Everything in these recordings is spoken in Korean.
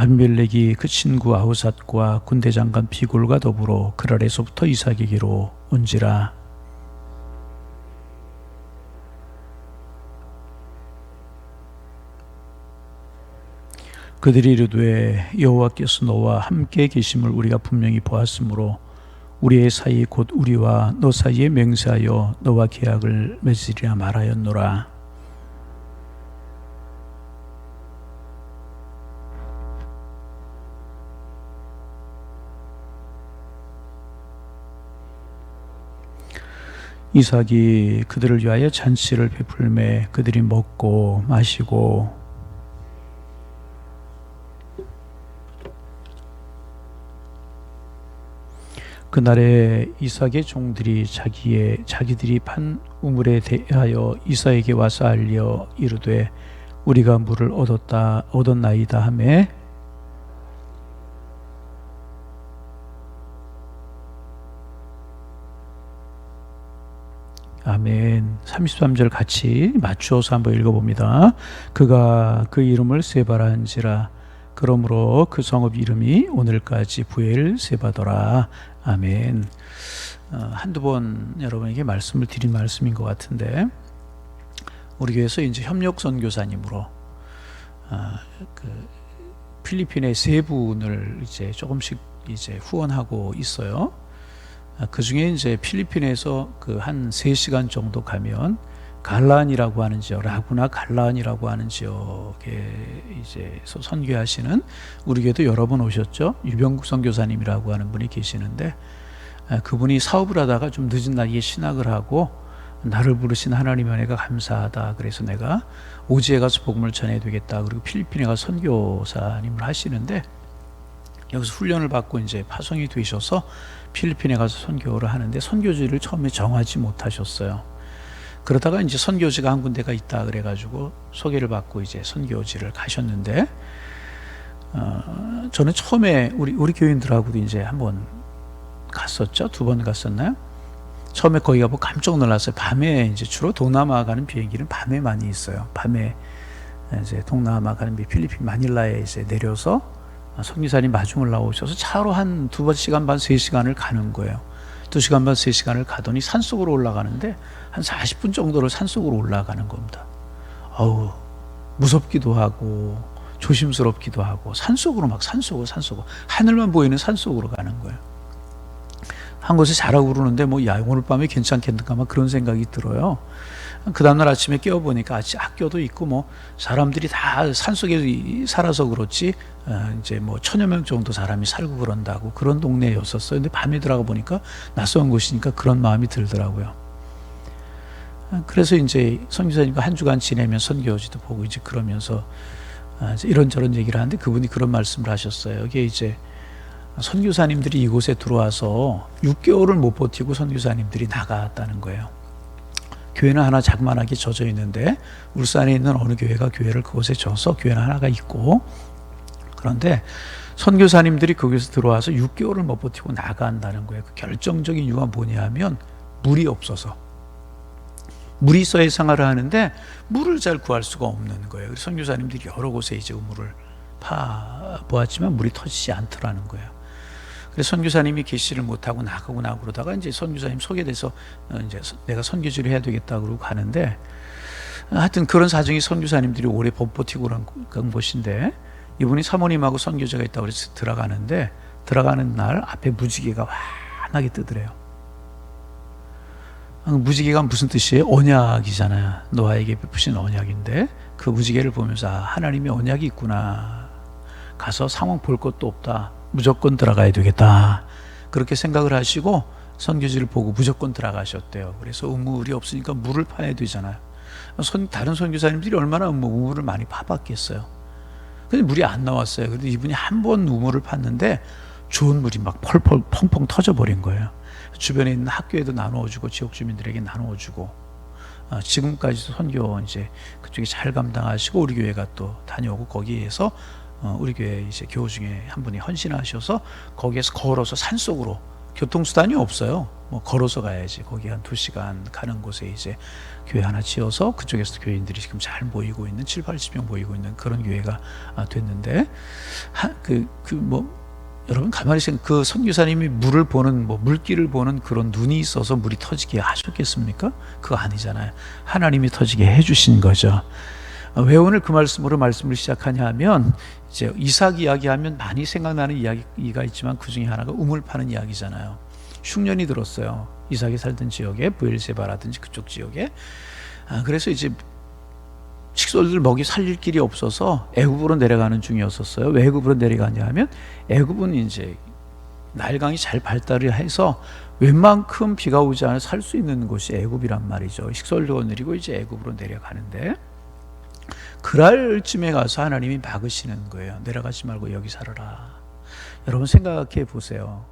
아비멜렉이 그 친구 아우삿과 군대 장관 비골과 더불어 그랄에서부터 이삭에게로 온지라. 그들이 이르되 여호와께서 너와 함께 계심을 우리가 분명히 보았으므로 우리의 사이 곧 우리와 너 사이에 맹세하여 너와 계약을 맺으리라 말하였노라. 이삭이 그들을 위하여 잔치를 베풀매 그들이 먹고 마시고 그날에 이삭의 종들이 자기들이 판 우물에 대하여 이삭에게 와서 알려 이르되 우리가 물을 얻었나이다 하매 아멘. 33절 같이 맞추어서 한번 읽어봅니다. 그가 그 이름을 세바라 한지라. 그러므로 그 성읍 이름이 오늘까지 부엘 세바더라. 아멘. 한두 번 여러분에게 말씀을 드린 말씀인 것 같은데, 우리 교회에서 이제 협력 선교사님으로 그 필리핀의 세 분을 이제 조금씩 이제 후원하고 있어요. 그 중에 이제 필리핀에서 그 한 3시간 정도 가면 갈라안이라고 하는 지역, 라구나 갈라안이라고 하는 지역에 이제 선교하시는, 우리 교회도 여러 번 오셨죠. 유병국 선교사님이라고 하는 분이 계시는데, 그분이 사업을 하다가 좀 늦은 나이에 신학을 하고 나를 부르신 하나님의 은혜가 감사하다. 그래서 내가 오지에 가서 복음을 전해야 되겠다. 그리고 필리핀에 가서 선교사님을 하시는데, 여기서 훈련을 받고 이제 파송이 되셔서 필리핀에 가서 선교를 하는데 선교지를 처음에 정하지 못하셨어요. 그러다가 이제 선교지가 한 군데가 있다 그래가지고 소개를 받고 이제 선교지를 가셨는데, 저는 처음에 우리 교인들하고도 이제 한번 갔었죠. 2번 갔었나요? 처음에 거기 가보고 깜짝 놀랐어요. 밤에 이제 주로 동남아 가는 비행기는 밤에 많이 있어요. 밤에 이제 동남아 가는 필리핀 마닐라에 이제 내려서 선교사님 마중을 나오셔서 차로 한 2시간 반, 3시간을 가는 거예요. 2시간 반, 3시간을 가더니 산속으로 올라가는데 한 40분 정도를 산속으로 올라가는 겁니다. 어우, 무섭기도 하고 조심스럽기도 하고 산속으로 막 산속으로 하늘만 보이는 산속으로 가는 거예요. 한 곳에 자라고 그러는데 야, 오늘 밤에 괜찮겠는가 막 그런 생각이 들어요. 그 다음날 아침에 깨어보니까 학교도 있고 사람들이 다 산속에 살아서 그렇지 이제 1000여 명 정도 사람이 살고 그런다고 그런 동네였었어요. 근데 밤에 들어가 보니까 낯선 곳이니까 그런 마음이 들더라고요. 그래서 이제 선교사님과 한 주간 지내면 선교지도 보고 이제 그러면서 이제 이런저런 얘기를 하는데 그분이 그런 말씀을 하셨어요. 이게 이제 선교사님들이 이곳에 들어와서 6개월을 못 버티고 선교사님들이 나갔다는 거예요. 교회는 하나 자그만하게 젖어 있는데 울산에 있는 어느 교회가 교회를 그곳에 져서 교회는 하나가 있고, 그런데 선교사님들이 거기서 들어와서 6개월을 못 버티고 나간다는 거예요. 그 결정적인 이유가 뭐냐 하면 물이 없어서, 물이 있어야 생활을 하는데 물을 잘 구할 수가 없는 거예요. 그래서 선교사님들이 여러 곳에 이제 우물을 파 보았지만 물이 터지지 않더라는 거예요. 그래서 선교사님이 계시를 못하고 나가고 그러다가 이제 선교사님 소개돼서 이제 내가 선교지를 해야 되겠다 그러고 가는데, 하여튼 그런 사정이 선교사님들이 오래 버티고 그런 곳인데, 이분이 사모님하고 선교지가 있다고 그래서 들어가는데, 들어가는 날 앞에 무지개가 환하게 뜨더래요. 무지개가 무슨 뜻이에요? 언약이잖아요. 노아에게 베푸신 언약인데, 그 무지개를 보면서 하나님의 언약이 있구나. 가서 상황 볼 것도 없다. 무조건 들어가야 되겠다. 그렇게 생각을 하시고 선교지를 보고 무조건 들어가셨대요. 그래서 우물이 없으니까 물을 파야 되잖아요. 다른 선교사님들이 얼마나 우물을 많이 파봤겠어요. 근데 물이 안 나왔어요. 그래도 이분이 한 번 우물을 팠는데 좋은 물이 막 펄펄 펑펑 터져버린 거예요. 주변에 있는 학교에도 나누어주고 지역 주민들에게 나누어주고, 지금까지도 선교 이제 그쪽에 잘 감당하시고 우리 교회가 또 다녀오고, 거기에서 우리 교회 이제 교우 중에 한 분이 헌신하셔서 거기에서 걸어서 산속으로 교통수단이 없어요. 뭐 걸어서 가야지. 거기 한 2시간 가는 곳에 이제 교회 하나 지어서 그쪽에서 교인들이 지금 잘 모이고 있는 7, 80명 모이고 있는 그런 교회가 됐는데 여러분 가만히 생각, 그 선교사님이 물을 보는 물길을 보는 그런 눈이 있어서 물이 터지게 하셨겠습니까? 그거 아니잖아요. 하나님이 터지게 해주신 거죠. 왜 오늘 그 말씀을 시작하냐 하면 이제 이삭 이야기하면 많이 생각나는 이야기가 있지만 그 중에 하나가 우물 파는 이야기잖아요. 흉년이 들었어요. 이삭이 살던 지역에 브엘세바라든지 그쪽 지역에. 그래서 이제 식솔들 먹이 살릴 길이 없어서 애굽으로 내려가는 중이었었어요. 왜 애굽으로 내려가냐 하면 애굽은 이제 나일강이 잘 발달을 해서 웬만큼 비가 오지 않아 살 수 있는 곳이 애굽이란 말이죠. 식솔도 내리고 이제 애굽으로 내려가는데 그랄쯤에 가서 하나님이 막으시는 거예요. 내려가지 말고 여기 살아라. 여러분 생각해 보세요.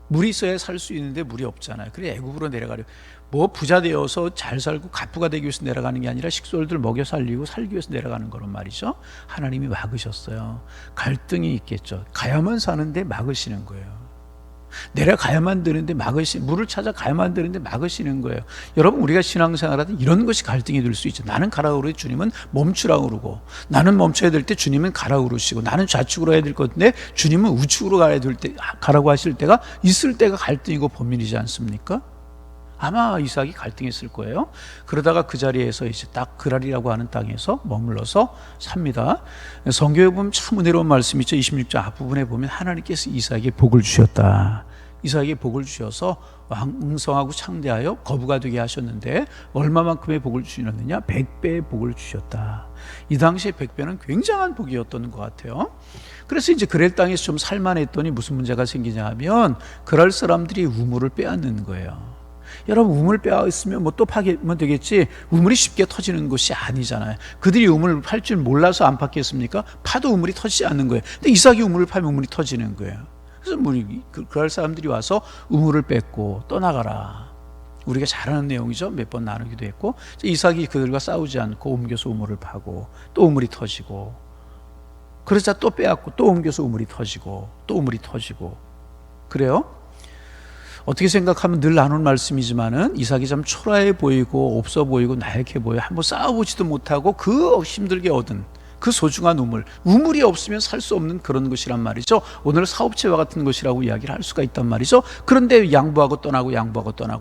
물이 있어야 살 수 있는데 물이 없잖아요. 그래 애굽으로 내려가려. 부자 되어서 잘 살고 갑부가 되기 위해서 내려가는 게 아니라 식솔들 먹여 살리고 살기 위해서 내려가는 거란 말이죠. 하나님이 막으셨어요. 갈등이 있겠죠. 가야만 사는데 막으시는 거예요. 내려가야만 되는데 물을 찾아가야만 되는데 막으시는 거예요. 여러분 우리가 신앙생활하다 이런 것이 갈등이 될 수 있죠. 나는 가라 그러고 주님은 멈추라 그러고, 나는 멈춰야 될 때 주님은 가라 그러시고, 나는 좌측으로 해야 될 건데 주님은 우측으로 가라고 하실 때가 있을 때가 갈등이고 범민이지 않습니까? 아마 이삭이 갈등했을 거예요. 그러다가 그 자리에서 이제 딱 그랄이라고 하는 땅에서 머물러서 삽니다. 성경에 보면 참 은혜로운 말씀이 있죠. 26절 앞부분에 보면 하나님께서 이삭에게 복을 주셨다. 이삭에게 복을 주셔서 왕성하고 창대하여 거부가 되게 하셨는데 얼마만큼의 복을 주셨느냐? 100배의 복을 주셨다. 이 당시에 100배는 굉장한 복이었던 것 같아요. 그래서 이제 그랄 땅에서 좀 살만했더니 무슨 문제가 생기냐 하면 그랄 사람들이 우물을 빼앗는 거예요. 여러분 우물 빼앗으면 또 파면 되겠지, 우물이 쉽게 터지는 것이 아니잖아요. 그들이 우물을 팔 줄 몰라서 안 팠겠습니까? 파도 우물이 터지지 않는 거예요. 근데 이삭이 우물을 파면 우물이 터지는 거예요. 그래서 그럴 사람들이 와서 우물을 뺏고 떠나가라. 우리가 잘 아는 내용이죠. 몇 번 나누기도 했고, 이삭이 그들과 싸우지 않고 옮겨서 우물을 파고 또 우물이 터지고, 그러자 또 빼앗고 또 옮겨서 우물이 터지고 또 우물이 터지고. 그래요? 어떻게 생각하면 늘 나눈 말씀이지만은 이삭이 참 초라해 보이고 없어 보이고 나약해 보여. 한번 싸워보지도 못하고 그 힘들게 얻은 그 소중한 우물이 없으면 살 수 없는 그런 것이란 말이죠. 오늘 사업체와 같은 것이라고 이야기를 할 수가 있단 말이죠. 그런데 양보하고 떠나고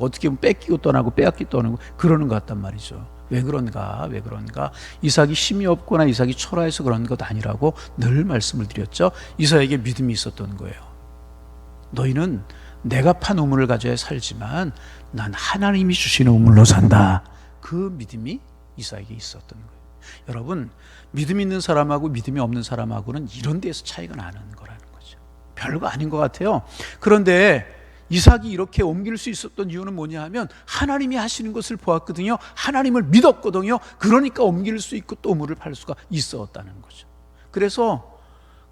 어떻게 보면 뺏기고 떠나고 빼앗기 떠나고 그러는 것 같단 말이죠. 왜 그런가? 이삭이 힘이 없거나 이삭이 초라해서 그런 것 아니라고 늘 말씀을 드렸죠. 이삭에게 믿음이 있었던 거예요. 너희는 내가 판 우물을 가져야 살지만 난 하나님이 주시는 우물로 산다. 그 믿음이 이삭에게 있었던 거예요. 여러분, 믿음 있는 사람하고 믿음이 없는 사람하고는 이런 데서 차이가 나는 거라는 거죠. 별거 아닌 것 같아요. 그런데 이삭이 이렇게 옮길 수 있었던 이유는 뭐냐 하면 하나님이 하시는 것을 보았거든요. 하나님을 믿었거든요. 그러니까 옮길 수 있고 또 우물을 팔 수가 있었다는 거죠. 그래서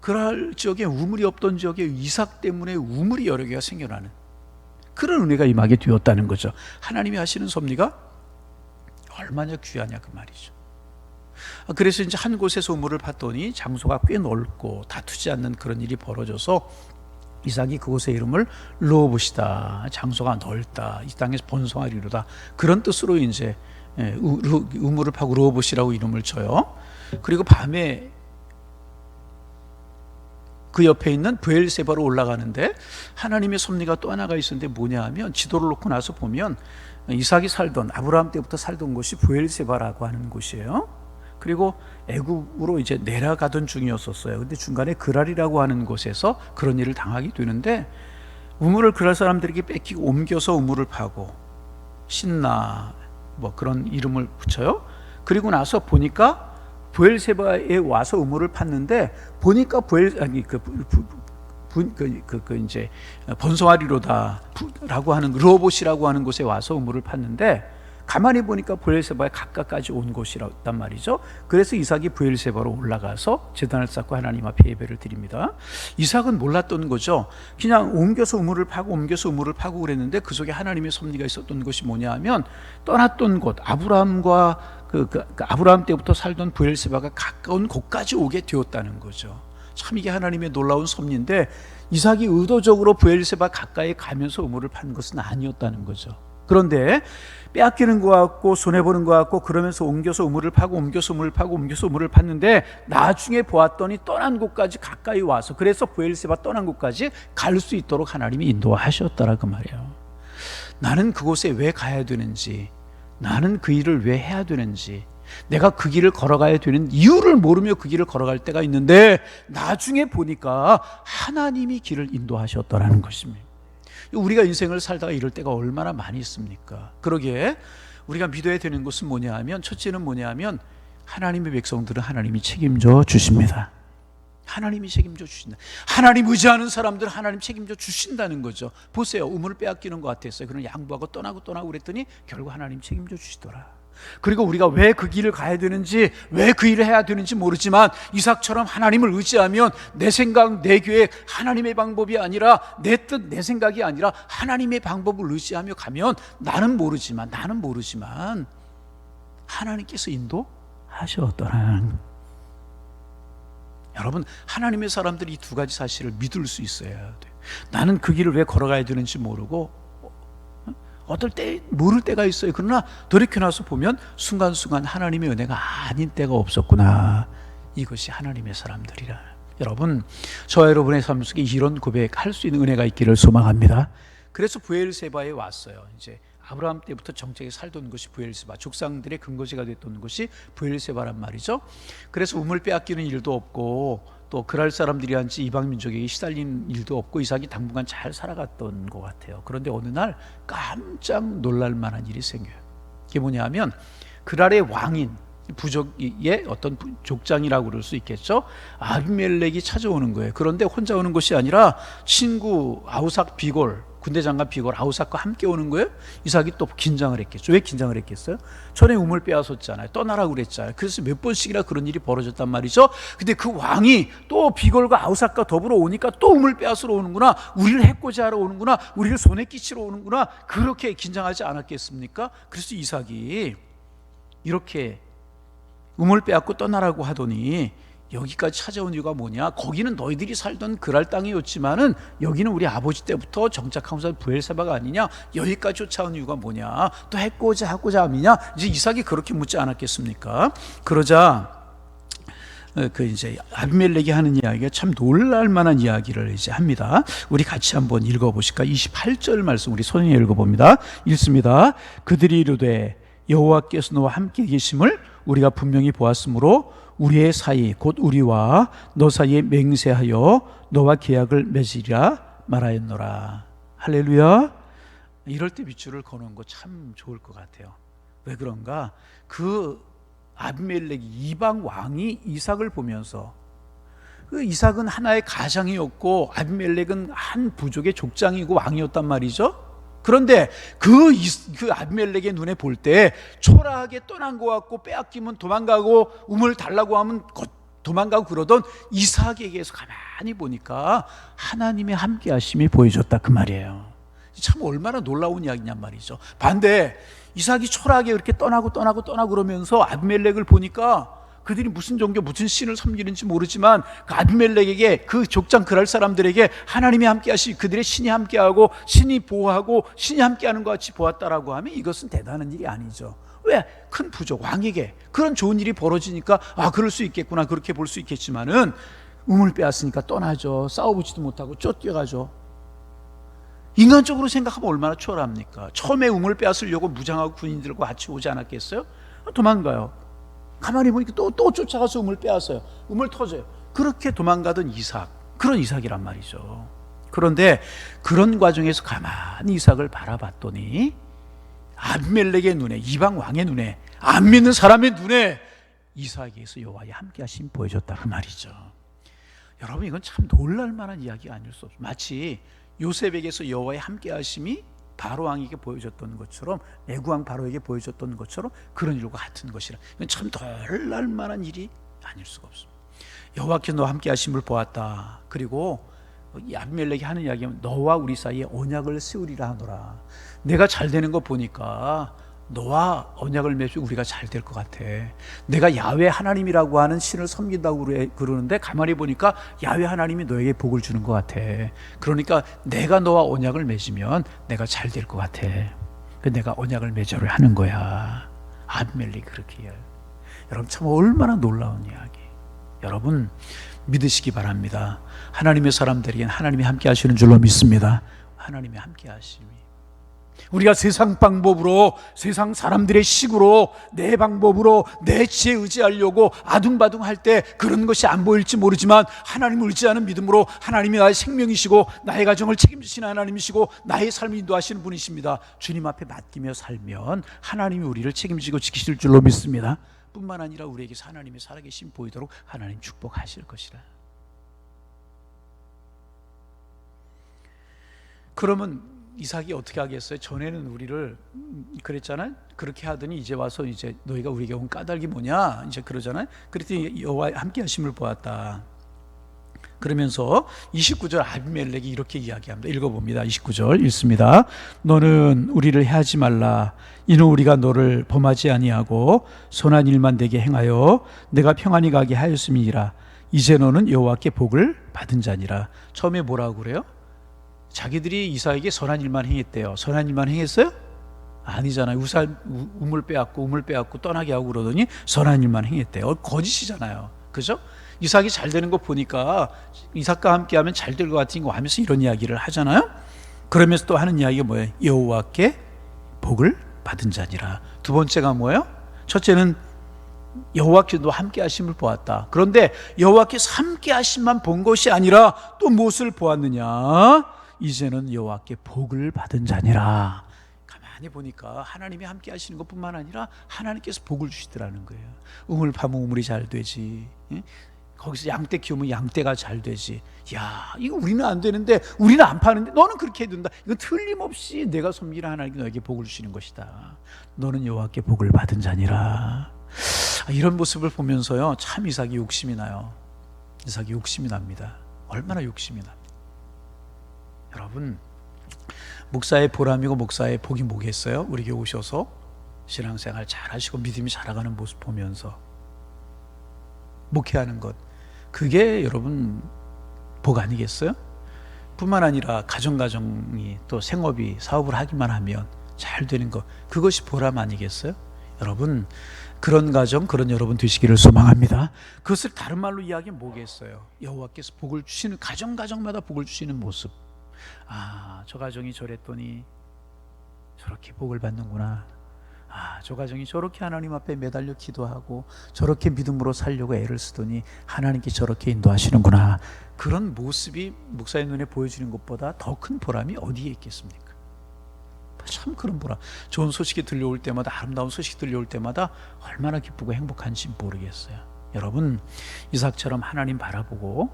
그럴 지역에 우물이 없던 지역에 이삭 때문에 우물이 여러 개가 생겨나는 그런 은혜가 임하게 되었다는 거죠. 하나님이 하시는 섭리가 얼마나 귀하냐 그 말이죠. 그래서 이제 한 곳에서 우물을 팠더니 장소가 꽤 넓고 다투지 않는 그런 일이 벌어져서 이삭이 그곳의 이름을 르호봇이다. 장소가 넓다. 이 땅에서 번성하리로다. 그런 뜻으로 이제 우물을 파고 르호봇이라고 이름을 쳐요. 그리고 밤에 그 옆에 있는 브엘세바로 올라가는데 하나님의 섭리가 또 하나가 있었는데 뭐냐 하면 지도를 놓고 나서 보면 이삭이 살던 아브라함 때부터 살던 곳이 브엘세바라고 하는 곳이에요. 그리고 애굽으로 이제 내려가던 중이었었어요. 근데 중간에 그랄이라고 하는 곳에서 그런 일을 당하게 되는데 우물을 그랄 사람들에게 뺏기고 옮겨서 우물을 파고 신나 그런 이름을 붙여요. 그리고 나서 보니까 브엘세바에 와서 우물을 팠는데 보니까 이제 번성하리로다라고 하는 르호봇이라고 하는 곳에 와서 우물을 팠는데 가만히 보니까 브엘세바에 가까까지 온 곳이란 말이죠. 그래서 이삭이 브엘세바로 올라가서 제단을 쌓고 하나님 앞에 예배를 드립니다. 이삭은 몰랐던 거죠. 그냥 옮겨서 우물을 파고 그랬는데 그 속에 하나님의 섭리가 있었던 것이 뭐냐 하면 떠났던 곳 아브라함과 아브라함 때부터 살던 브엘세바가 가까운 곳까지 오게 되었다는 거죠. 참 이게 하나님의 놀라운 섭리인데 이삭이 의도적으로 브엘세바 가까이 가면서 우물을 판 것은 아니었다는 거죠. 그런데 빼앗기는 것 같고 손해보는 것 같고 그러면서 옮겨서 우물을 파고 옮겨서 우물을 파고 옮겨서 우물을 팠는데 나중에 보았더니 떠난 곳까지 가까이 와서 그래서 브엘세바 떠난 곳까지 갈 수 있도록 하나님이 인도하셨다라 그 말이에요. 나는 그곳에 왜 가야 되는지, 나는 그 일을 왜 해야 되는지, 내가 그 길을 걸어가야 되는 이유를 모르며 그 길을 걸어갈 때가 있는데 나중에 보니까 하나님이 길을 인도하셨더라는 것입니다. 우리가 인생을 살다가 이럴 때가 얼마나 많이 있습니까? 그러기에 우리가 믿어야 되는 것은 뭐냐 하면, 첫째는 뭐냐 하면 하나님의 백성들은 하나님이 책임져 주십니다. 하나님이 책임져 주신다. 하나님 의지하는 사람들은 하나님 책임져 주신다는 거죠. 보세요, 우물을 빼앗기는 것 같았어요. 그런 양보하고 떠나고 그랬더니 결국 하나님 책임져 주시더라. 그리고 우리가 왜 그 길을 가야 되는지, 왜 그 일을 해야 되는지 모르지만 이삭처럼 하나님을 의지하면 내 생각, 내 계획, 하나님의 방법이 아니라 내 뜻, 내 생각이 아니라 하나님의 방법을 의지하며 가면 나는 모르지만 하나님께서 인도하셨더라. 여러분, 하나님의 사람들이 이 두 가지 사실을 믿을 수 있어야 돼요. 나는 그 길을 왜 걸어가야 되는지 모르고 어떨 때 모를 때가 있어요. 그러나 돌이켜나서 보면 순간순간 하나님의 은혜가 아닌 때가 없었구나. 이것이 하나님의 사람들이라. 여러분, 저와 여러분의 삶 속에 이런 고백할 수 있는 은혜가 있기를 소망합니다. 그래서 브엘세바에 왔어요. 이제 아브라함 때부터 정착에 살던 것이 브엘세바, 족상들의 근거지가 됐던 것이 브엘세바란 말이죠. 그래서 우물 빼앗기는 일도 없고 또 그랄 사람들이 한지 이방 민족에게 시달린 일도 없고 이삭이 당분간 잘 살아갔던 것 같아요. 그런데 어느 날 깜짝 놀랄 만한 일이 생겨요. 그게 뭐냐 하면 그랄의 왕인 부족의 어떤 족장이라고 그럴 수 있겠죠. 아비멜렉이 찾아오는 거예요. 그런데 혼자 오는 것이 아니라 친구 아우삭 비골, 군대 장관 비골 아우삭과 함께 오는 거예요. 이삭이 또 긴장을 했겠죠. 왜 긴장을 했겠어요? 전에 우물 빼앗았잖아요. 떠나라고 그랬잖아요. 그래서 몇 번씩이나 그런 일이 벌어졌단 말이죠. 근데 그 왕이 또 비골과 아우삭과 더불어 오니까 또 우물 빼앗으러 오는구나, 우리를 해코지 하러 오는구나, 우리를 손에 끼치러 오는구나, 그렇게 긴장하지 않았겠습니까? 그래서 이삭이 이렇게 우물 빼앗고 떠나라고 하더니 여기까지 찾아온 이유가 뭐냐? 거기는 너희들이 살던 그랄 땅이었지만은 여기는 우리 아버지 때부터 정착하면서 브엘세바가 아니냐? 여기까지 쫓아온 이유가 뭐냐? 또 해코자 하고자 함이냐? 이제 이삭이 그렇게 묻지 않았겠습니까? 그러자 이제 아비멜렉이 하는 이야기가 참 놀랄만한 이야기를 이제 합니다. 우리 같이 한번 읽어보실까? 28절 말씀 우리 손에 읽어봅니다. 읽습니다. 그들이 이르되 여호와께서 너와 함께 계심을 우리가 분명히 보았으므로 우리의 사이 곧 우리와 너 사이에 맹세하여 너와 계약을 맺으리라 말하였노라. 할렐루야. 이럴 때 밑줄을 거는 거 참 좋을 것 같아요. 왜 그런가? 그 아비멜렉이 이방 왕이 이삭을 보면서, 그 이삭은 하나의 가장이었고 아비멜렉은 한 부족의 족장이고 왕이었단 말이죠. 그런데 그 아비멜렉의 눈에 볼 때 초라하게 떠난 것 같고 빼앗기면 도망가고 우물 달라고 하면 도망가고 그러던 이삭에게서 가만히 보니까 하나님의 함께 하심이 보여줬다 그 말이에요. 참 얼마나 놀라운 이야기냔 말이죠. 반대 이삭이 초라하게 이렇게 떠나고 그러면서 아비멜렉을 보니까 그들이 무슨 종교 무슨 신을 섬기는지 모르지만 그 아비멜렉에게 그 족장 그랄 사람들에게 하나님이 함께하시, 그들의 신이 함께하고 신이 보호하고 신이 함께하는 것 같이 보았다라고 하면 이것은 대단한 일이 아니죠. 왜? 큰 부족 왕에게 그런 좋은 일이 벌어지니까 그럴 수 있겠구나, 그렇게 볼 수 있겠지만은 우물 빼앗으니까 떠나죠. 싸워보지도 못하고 쫓겨가죠. 인간적으로 생각하면 얼마나 초라합니까? 처음에 우물 빼앗으려고 무장하고 군인들과 같이 오지 않았겠어요? 도망가요. 가만히 보니까 또 쫓아가서 우물 빼앗아요. 우물 터져요. 그렇게 도망가던 이삭, 그런 이삭이란 말이죠. 그런데 그런 과정에서 가만히 이삭을 바라봤더니 아비멜렉의 눈에, 이방 왕의 눈에, 안 믿는 사람의 눈에 이삭에게서 여호와의 함께 하심이 보여줬다 그 말이죠. 여러분, 이건 참 놀랄만한 이야기가 아닐 수 없어요. 마치 요셉에게서 여호와의 함께 하심이 바로 왕에게 보여줬던 것처럼, 애구왕 바로에게 보여줬던 것처럼 그런 일과 같은 것이라. 이건 참 놀랄 만한 일이 아닐 수가 없습니다. 여호와께서 너와 함께 하심을 보았다. 그리고 이 아비멜렉이 하는 이야기는 너와 우리 사이에 언약을 세우리라 하노라. 내가 잘 되는 거 보니까 너와 언약을 맺으면 우리가 잘 될 것 같아. 내가 야훼 하나님이라고 하는 신을 섬긴다고 그러는데 가만히 보니까 야훼 하나님이 너에게 복을 주는 것 같아. 그러니까 내가 너와 언약을 맺으면 내가 잘 될 것 같아. 내가 언약을 맺으려 하는 거야. 아비멜렉이 그렇게 해요. 여러분 참 얼마나 놀라운 이야기. 여러분 믿으시기 바랍니다. 하나님의 사람들에게는 하나님이 함께 하시는 줄로 믿습니다. 하나님이 함께 하심이, 우리가 세상 방법으로, 세상 사람들의 식으로, 내 방법으로, 내 지혜에 의지하려고 아둥바둥 할 때 그런 것이 안 보일지 모르지만 하나님을 의지하는 믿음으로 하나님이 나의 생명이시고 나의 가정을 책임지시는 하나님이시고 나의 삶을 인도하시는 분이십니다. 주님 앞에 맡기며 살면 하나님이 우리를 책임지고 지키실 줄로 믿습니다. 뿐만 아니라 우리에게서 하나님의 살아계심 보이도록 하나님 축복하실 것이라. 그러면 이삭이 어떻게 하겠어요? 전에는 우리를 그랬잖아요. 그렇게 하더니 이제 와서 이제 너희가 우리에게 온 까닭이 뭐냐? 이제 그러잖아요. 그랬더니 여호와의 함께 하심을 보았다. 그러면서 29절 아비멜렉이 이렇게 이야기합니다. 읽어봅니다. 29절 읽습니다. 너는 우리를 해하지 말라. 이는 우리가 너를 범하지 아니하고 선한 일만 되게 행하여 내가 평안히 가게 하였음이니라. 이제 너는 여호와께 복을 받은 자니라. 처음에 뭐라고 그래요? 자기들이 이삭에게 선한 일만 행했대요. 선한 일만 행했어요? 아니잖아요. 우물 빼앗고 떠나게 하고 그러더니 선한 일만 행했대요. 거짓이잖아요. 그죠? 이삭이 잘 되는 거 보니까 이삭과 함께하면 잘 될 것 같은 거 하면서 이런 이야기를 하잖아요. 그러면서 또 하는 이야기가 뭐예요? 여호와께 복을 받은 자니라. 두 번째가 뭐예요? 첫째는 여호와께도 함께 하심을 보았다. 그런데 여호와께서 함께 하심만 본 것이 아니라 또 무엇을 보았느냐? 이제는 여호와께 복을 받은 자니라. 가만히 보니까 하나님이 함께 하시는 것뿐만 아니라 하나님께서 복을 주시더라는 거예요. 우물 파면 우물이 잘 되지. 거기서 양떼 키우면 양떼가 잘 되지. 야, 이거 우리는 안 되는데, 우리는 안 파는데 너는 그렇게 해둔다. 이건 틀림없이 내가 섬기는 하나님께 너에게 복을 주시는 것이다. 너는 여호와께 복을 받은 자니라. 이런 모습을 보면서요, 참 이삭이 욕심이 나요. 이삭이 욕심이 납니다. 얼마나 욕심이 납니다. 여러분, 목사의 보람이고 목사의 복이 뭐겠어요? 우리에게 오셔서 신앙생활 잘하시고 믿음이 자라가는 모습 보면서 목회하는 것, 그게 여러분 복 아니겠어요? 뿐만 아니라 가정이 또 생업이 사업을 하기만 하면 잘 되는 것, 그것이 보람 아니겠어요? 여러분, 그런 가정, 그런 여러분 되시기를 소망합니다. 그것을 다른 말로 이야기하면 뭐겠어요? 여호와께서 복을 주시는, 가정마다 복을 주시는 모습. 아, 저 가정이 저랬더니 저렇게 복을 받는구나. 아, 저 가정이 저렇게 하나님 앞에 매달려 기도하고 저렇게 믿음으로 살려고 애를 쓰더니 하나님께 저렇게 인도하시는구나. 그런 모습이 목사의 눈에 보여지는 것보다 더 큰 보람이 어디에 있겠습니까? 참 그런 보람. 좋은 소식이 들려올 때마다, 아름다운 소식이 들려올 때마다 얼마나 기쁘고 행복한지 모르겠어요. 여러분, 이삭처럼 하나님 바라보고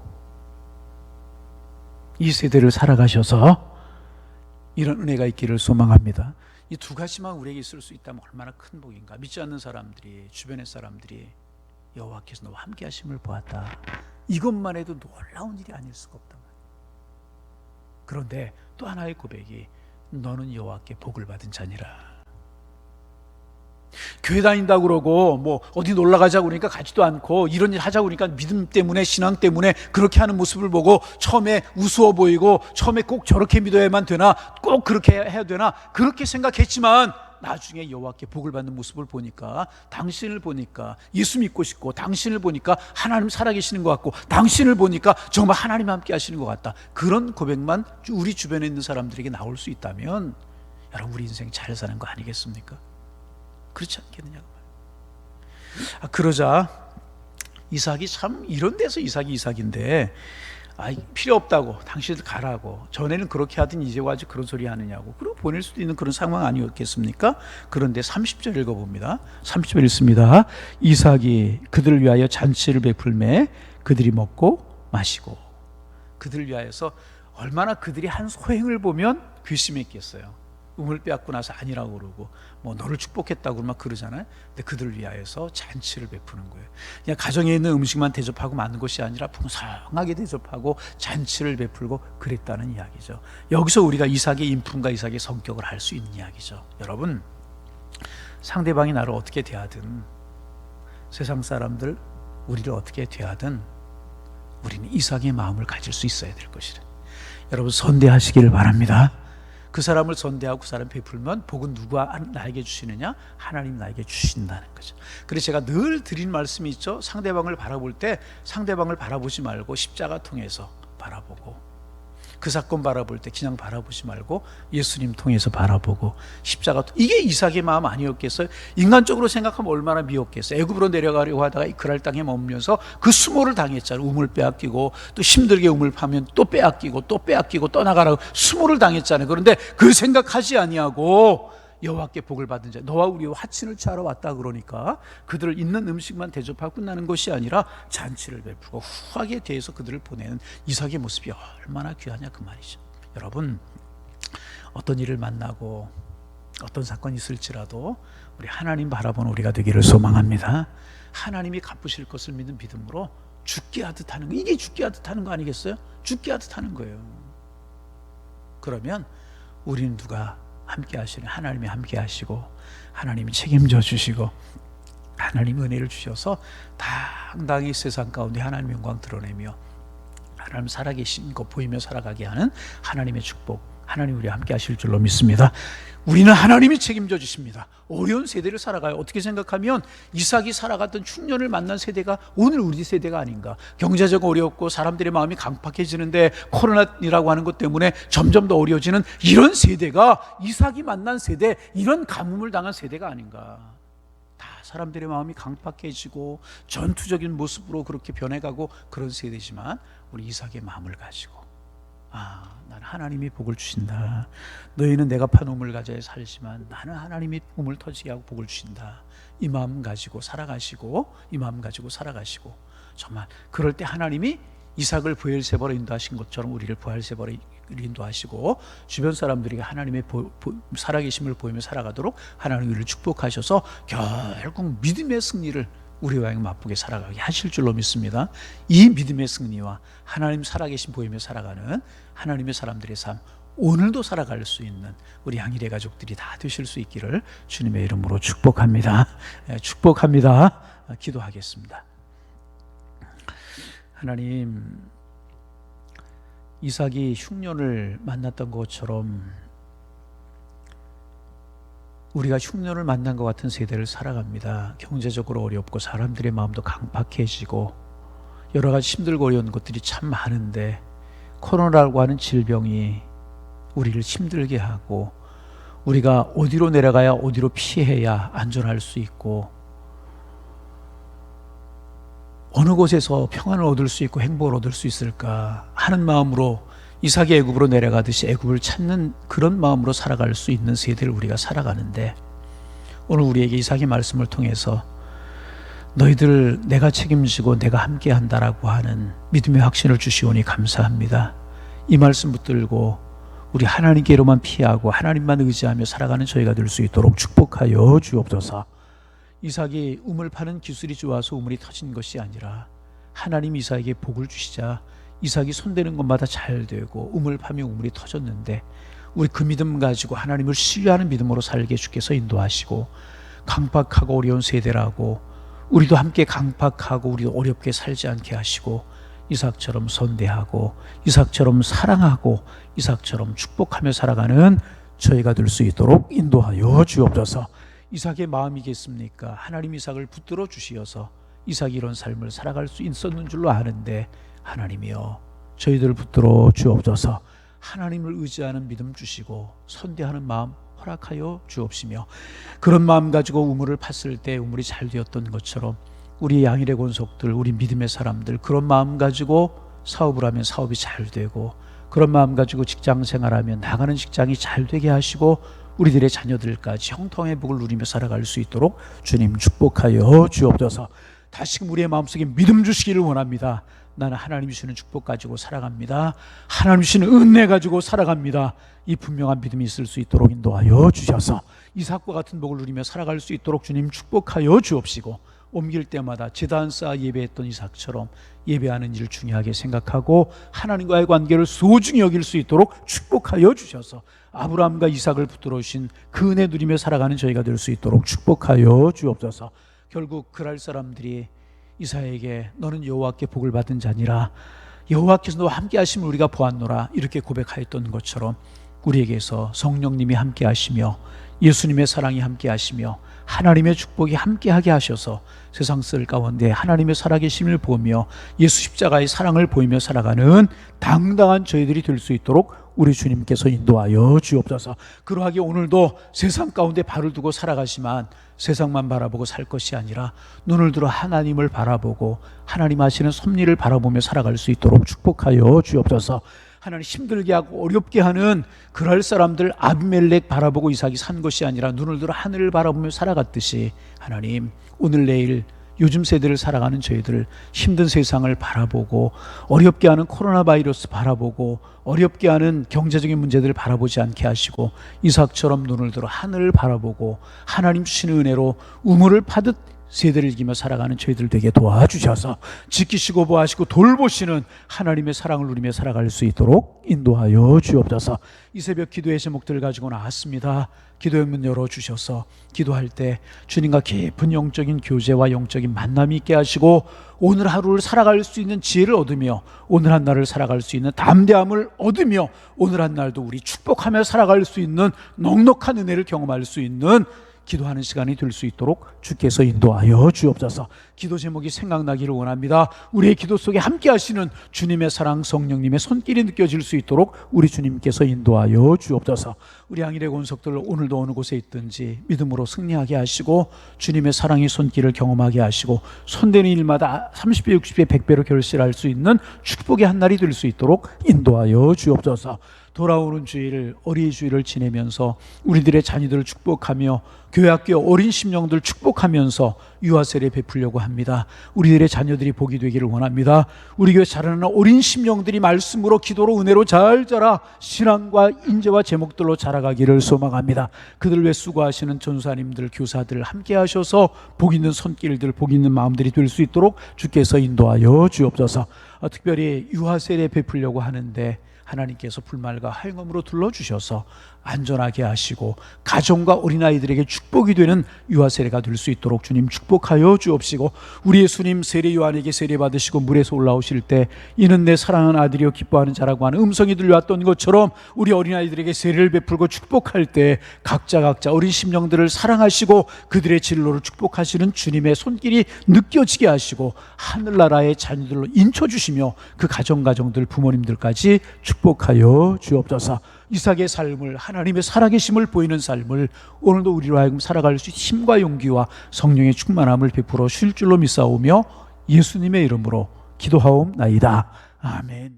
이 세대를 살아가셔서 이런 은혜가 있기를 소망합니다. 이 두 가지만 우리에게 있을 수 있다면 얼마나 큰 복인가. 믿지 않는 사람들이, 주변의 사람들이 여호와께서 너와 함께 하심을 보았다. 이것만 해도 놀라운 일이 아닐 수가 없단 말이에요. 그런데 또 하나의 고백이, 너는 여호와께 복을 받은 자니라. 교회 다닌다고 그러고 뭐 어디 놀러 가자고 그러니까 가지도 않고, 이런 일 하자고 그러니까 믿음 때문에, 신앙 때문에 그렇게 하는 모습을 보고 처음에 우스워 보이고, 처음에 꼭 저렇게 믿어야만 되나, 꼭 그렇게 해야 되나, 그렇게 생각했지만 나중에 여호와께 복을 받는 모습을 보니까, 당신을 보니까 예수 믿고 싶고, 당신을 보니까 하나님 살아계시는 것 같고, 당신을 보니까 정말 하나님 함께 하시는 것 같다. 그런 고백만 우리 주변에 있는 사람들에게 나올 수 있다면 여러분, 우리 인생 잘 사는 거 아니겠습니까? 그렇지 않겠느냐고 말이에요. 그러자 이삭이, 참 이런 데서 이삭인데, 필요 없다고, 당신들 가라고, 전에는 그렇게 하더니 이제 와서 그런 소리 하느냐고, 그리고 보낼 수도 있는 그런 상황 아니었겠습니까? 그런데 30절 읽어봅니다. 30절 읽습니다. 이삭이 그들을 위하여 잔치를 베풀매 그들이 먹고 마시고. 그들을 위하여서 얼마나 그들이 한 소행을 보면 괘씸했겠어요. 우물 빼앗고 나서 아니라고 그러고, 뭐 너를 축복했다고 막 그러잖아요. 근데 그들을 위하여서 잔치를 베푸는 거예요. 그냥 가정에 있는 음식만 대접하고 마는 것이 아니라 풍성하게 대접하고 잔치를 베풀고 그랬다는 이야기죠. 여기서 우리가 이삭의 인품과 이삭의 성격을 알 수 있는 이야기죠. 여러분, 상대방이 나를 어떻게 대하든, 세상 사람들 우리를 어떻게 대하든 우리는 이삭의 마음을 가질 수 있어야 될 것이라. 여러분, 선대하시기를 바랍니다. 그 사람을 선대하고 그 사람 베풀면 복은 누가 나에게 주시느냐? 하나님 나에게 주신다는 거죠. 그래서 제가 늘 드린 말씀이 있죠. 상대방을 바라볼 때 상대방을 바라보지 말고 십자가 통해서 바라보고, 그 사건 바라볼 때 그냥 바라보지 말고 예수님 통해서 바라보고, 십자가, 이게 이삭의 마음 아니었겠어요? 인간적으로 생각하면 얼마나 미웠겠어요. 애굽으로 내려가려고 하다가 그랄 땅에 머물면서 그 수모를 당했잖아요. 우물 빼앗기고, 또 힘들게 우물 파면 또 빼앗기고 또 빼앗기고 떠나가라고 수모를 당했잖아요. 그런데 그 생각하지 아니하고 여호와께 복을 받은 자, 너와 우리와 화친을 취하러 왔다 그러니까 그들을 있는 음식만 대접하고 끝나는 것이 아니라 잔치를 베풀고 후하게 대해서 그들을 보내는 이삭의 모습이 얼마나 귀하냐 그 말이죠. 여러분, 어떤 일을 만나고 어떤 사건이 있을지라도 우리 하나님 바라보는 우리가 되기를 소망합니다. 하나님이 갚으실 것을 믿는 믿음으로 죽게 하듯 하는 거, 이게 죽게 하듯 하는 거 아니겠어요? 죽게 하듯 하는 거예요. 그러면 우리는 누가 함께 하시는, 하나님이 함께 하시고 하나님이 책임져 주시고 하나님 은혜를 주셔서 당당히 세상 가운데 하나님의 영광 드러내며 하나님 살아계신 거 보이며 살아가게 하는 하나님의 축복, 하나님 우리와 함께 하실 줄로 믿습니다. 우리는 하나님이 책임져 주십니다. 어려운 세대를 살아가요. 어떻게 생각하면 이삭이 살아갔던 흉년을 만난 세대가 오늘 우리 세대가 아닌가. 경제적 어렵고 사람들의 마음이 강팍해지는데 코로나라고 하는 것 때문에 점점 더 어려워지는 이런 세대가 이삭이 만난 세대, 이런 가뭄을 당한 세대가 아닌가. 다 사람들의 마음이 강팍해지고 전투적인 모습으로 그렇게 변해가고 그런 세대지만 우리 이삭의 마음을 가지고, 난 하나님이 복을 주신다. 너희는 내가 판 우물 가져야 살지만 나는 하나님이 우물 터지게 하고 복을 주신다. 이 마음 가지고 살아가시고, 이 마음 가지고 살아가시고, 정말 그럴 때 하나님이 이삭을 부엘세바로 인도하신 것처럼 우리를 부엘세바로 인도하시고 주변 사람들이 하나님의 살아계심을 보이며 살아가도록 하나님 우리를 축복하셔서 결국 믿음의 승리를 우리와 맛보게 살아가게 하실 줄로 믿습니다. 이 믿음의 승리와 하나님 살아계신 보이며 살아가는 하나님의 사람들의 삶, 오늘도 살아갈 수 있는 우리 양일의 가족들이 다 되실 수 있기를 주님의 이름으로 축복합니다. 축복합니다. 기도하겠습니다. 하나님, 이삭이 흉년을 만났던 것처럼 우리가 흉년을 만난 것 같은 세대를 살아갑니다. 경제적으로 어렵고 사람들의 마음도 강팍해지고 여러 가지 힘들고 어려운 것들이 참 많은데 코로나라고 하는 질병이 우리를 힘들게 하고 우리가 어디로 내려가야 어디로 피해야 안전할 수 있고 어느 곳에서 평안을 얻을 수 있고 행복을 얻을 수 있을까 하는 마음으로 이삭이 애굽으로 내려가듯이 애굽을 찾는 그런 마음으로 살아갈 수 있는 세대를 우리가 살아가는데, 오늘 우리에게 이삭의 말씀을 통해서 너희들 내가 책임지고 내가 함께 한다라고 하는 믿음의 확신을 주시오니 감사합니다. 이 말씀 붙들고 우리 하나님께로만 피하고 하나님만 의지하며 살아가는 저희가 될 수 있도록 축복하여 주옵소서. 이삭이 우물 파는 기술이 좋아서 우물이 터진 것이 아니라 하나님 이삭에게 복을 주시자 이삭이 손대는 것마다 잘 되고 우물 파면 우물이 터졌는데, 우리 그 믿음 가지고 하나님을 신뢰하는 믿음으로 살게 주께서 인도하시고, 강팍하고 어려운 세대라고 우리도 함께 강팍하고 우리도 어렵게 살지 않게 하시고, 이삭처럼 선대하고 이삭처럼 사랑하고 이삭처럼 축복하며 살아가는 저희가 될 수 있도록 인도하여 주옵소서. 이삭의 마음이겠습니까? 하나님 이삭을 붙들어 주시어서 이삭이 이런 삶을 살아갈 수 있었는 줄로 아는데, 하나님이여 저희들을 붙들어 주옵소서. 하나님을 의지하는 믿음 주시고 선대하는 마음 허락하여 주옵시며, 그런 마음 가지고 우물을 팠을 때 우물이 잘 되었던 것처럼 우리 양일의 권속들, 우리 믿음의 사람들, 그런 마음 가지고 사업을 하면 사업이 잘 되고, 그런 마음 가지고 직장 생활하면 나가는 직장이 잘 되게 하시고 우리들의 자녀들까지 형통의 복을 누리며 살아갈 수 있도록 주님 축복하여 주옵소서. 다시금 우리의 마음속에 믿음 주시기를 원합니다. 나는 하나님 주시는 축복 가지고 살아갑니다. 하나님 주시는 은혜 가지고 살아갑니다. 이 분명한 믿음이 있을 수 있도록 인도하여 주셔서 이삭과 같은 복을 누리며 살아갈 수 있도록 주님 축복하여 주옵시고, 옮길 때마다 제단 쌓아 예배했던 이삭처럼 예배하는 일을 중요하게 생각하고 하나님과의 관계를 소중히 여길 수 있도록 축복하여 주셔서 아브라함과 이삭을 붙들어 오신 그 은혜 누리며 살아가는 저희가 될 수 있도록 축복하여 주옵소서. 결국 그랄 사람들이 이삭에게 너는 여호와께 복을 받은 자니라, 여호와께서 너와 함께 하심을 우리가 보았노라 이렇게 고백하였던 것처럼 우리에게서 성령님이 함께 하시며 예수님의 사랑이 함께 하시며 하나님의 축복이 함께하게 하셔서 세상 썰 가운데 하나님의 살아계심을 보며 예수 십자가의 사랑을 보이며 살아가는 당당한 저희들이 될 수 있도록 우리 주님께서 인도하여 주옵소서. 그러하게 오늘도 세상 가운데 발을 두고 살아가지만 세상만 바라보고 살 것이 아니라 눈을 들어 하나님을 바라보고 하나님 하시는 섭리를 바라보며 살아갈 수 있도록 축복하여 주옵소서. 하나님 힘들게 하고 어렵게 하는 그럴 사람들 아비멜렉 바라보고 이삭이 산 것이 아니라 눈을 들어 하늘을 바라보며 살아갔듯이 하나님 오늘 내일 요즘 세대를 살아가는 저희들 힘든 세상을 바라보고 어렵게 하는 코로나 바이러스 바라보고 어렵게 하는 경제적인 문제들을 바라보지 않게 하시고 이삭처럼 눈을 들어 하늘을 바라보고 하나님 주시는 은혜로 우물을 파듯 세대를 이기며 살아가는 저희들 되게 도와주셔서 지키시고 보호하시고 돌보시는 하나님의 사랑을 누리며 살아갈 수 있도록 인도하여 주옵소서. 이 새벽 기도의 제목들을 가지고 나왔습니다. 기도의 문 열어주셔서 기도할 때 주님과 깊은 영적인 교제와 영적인 만남이 있게 하시고 오늘 하루를 살아갈 수 있는 지혜를 얻으며 오늘 한 날을 살아갈 수 있는 담대함을 얻으며 오늘 한 날도 우리 축복하며 살아갈 수 있는 넉넉한 은혜를 경험할 수 있는 기도하는 시간이 될 수 있도록 주께서 인도하여 주옵소서. 기도 제목이 생각나기를 원합니다. 우리의 기도 속에 함께 하시는 주님의 사랑 성령님의 손길이 느껴질 수 있도록 우리 주님께서 인도하여 주옵소서. 우리 양일의 권속들 오늘도 어느 곳에 있든지 믿음으로 승리하게 하시고 주님의 사랑의 손길을 경험하게 하시고 손대는 일마다 30배 60배 100배로 결실할 수 있는 축복의 한 날이 될 수 있도록 인도하여 주옵소서. 돌아오는 주일 어린이 주일을 지내면서 우리들의 자녀들을 축복하며 교회학교 어린 심령들 축복하면서 유아 세례 베풀려고 합니다. 우리들의 자녀들이 복이 되기를 원합니다. 우리 교회 자라는 어린 심령들이 말씀으로 기도로 은혜로 잘 자라 신앙과 인재와 제목들로 자라가기를 소망합니다. 그들 위해 수고하시는 전사님들 교사들 함께 하셔서 복 있는 손길들 복 있는 마음들이 될 수 있도록 주께서 인도하여 주옵소서. 특별히 유아 세례 베풀려고 하는데 하나님께서 불말과 하영음으로 둘러주셔서 안전하게 하시고 가정과 어린아이들에게 축복이 되는 유아 세례가 될 수 있도록 주님 축복하여 주옵시고 우리 예수님 세례 요한에게 세례 받으시고 물에서 올라오실 때 이는 내 사랑하는 아들이여 기뻐하는 자라고 하는 음성이 들려왔던 것처럼 우리 어린아이들에게 세례를 베풀고 축복할 때 각자 어린 심령들을 사랑하시고 그들의 진로를 축복하시는 주님의 손길이 느껴지게 하시고 하늘나라의 자녀들로 인쳐주시며 그 가정들 부모님들까지 축복하여 주옵소서. 이삭의 삶을 하나님의 살아계심을 보이는 삶을 오늘도 우리로 하여금 살아갈 수 있는 힘과 용기와 성령의 충만함을 베풀어 쉴 줄로 믿사오며 예수님의 이름으로 기도하옵나이다. 아멘.